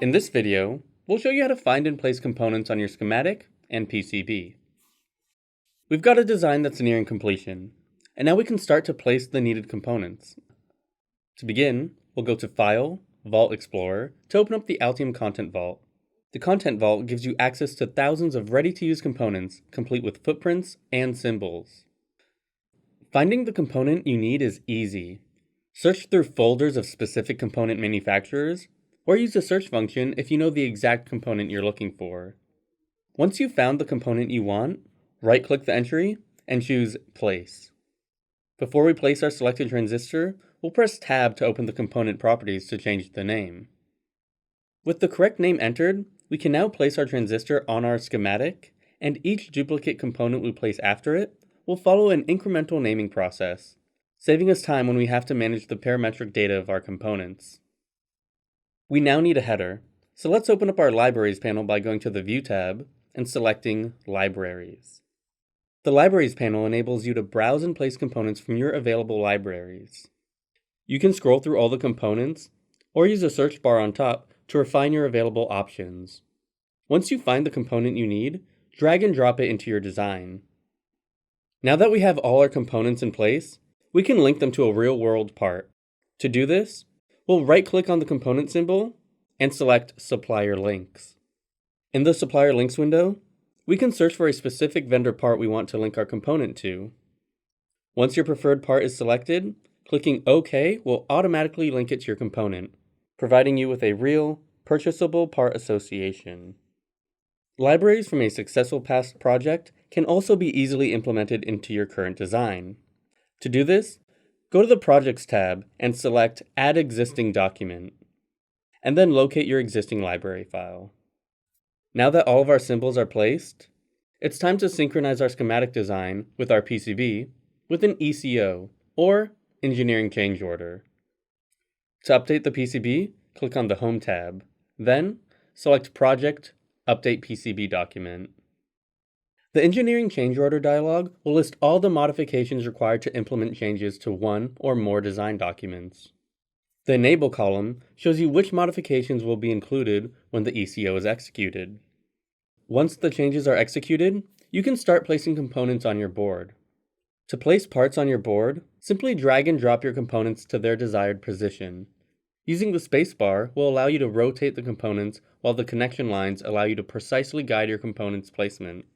In this video, we'll show you how to find and place components on your schematic and PCB. We've got a design that's nearing completion, and now we can start to place the needed components. To begin, we'll go to File, Vault Explorer to open up the Altium Content Vault. The Content Vault gives you access to thousands of ready-to-use components, complete with footprints and symbols. Finding the component you need is easy. Search through folders of specific component manufacturers, or use the search function if you know the exact component you're looking for. Once you've found the component you want, right-click the entry and choose Place. Before we place our selected transistor, we'll press Tab to open the component properties to change the name. With the correct name entered, we can now place our transistor on our schematic, and each duplicate component we place after it will follow an incremental naming process, saving us time when we have to manage the parametric data of our components. We now need a header, so let's open up our Libraries panel by going to the View tab and selecting Libraries. The Libraries panel enables you to browse and place components from your available libraries. You can scroll through all the components, or use the search bar on top to refine your available options. Once you find the component you need, drag and drop it into your design. Now that we have all our components in place, we can link them to a real-world part. To do this, we'll right-click on the component symbol and select Supplier Links. In the Supplier Links window, we can search for a specific vendor part we want to link our component to. Once your preferred part is selected, clicking OK will automatically link it to your component, providing you with a real, purchasable part association. Libraries from a successful past project can also be easily implemented into your current design. To do this, go to the Projects tab and select Add Existing Document, and then locate your existing library file. Now that all of our symbols are placed, it's time to synchronize our schematic design with our PCB with an ECO, or Engineering Change Order. To update the PCB, click on the Home tab, then select Project, Update PCB Document. The Engineering Change Order dialog will list all the modifications required to implement changes to one or more design documents. The Enable column shows you which modifications will be included when the ECO is executed. Once the changes are executed, you can start placing components on your board. To place parts on your board, simply drag and drop your components to their desired position. Using the spacebar will allow you to rotate the components, while the connection lines allow you to precisely guide your components' placement.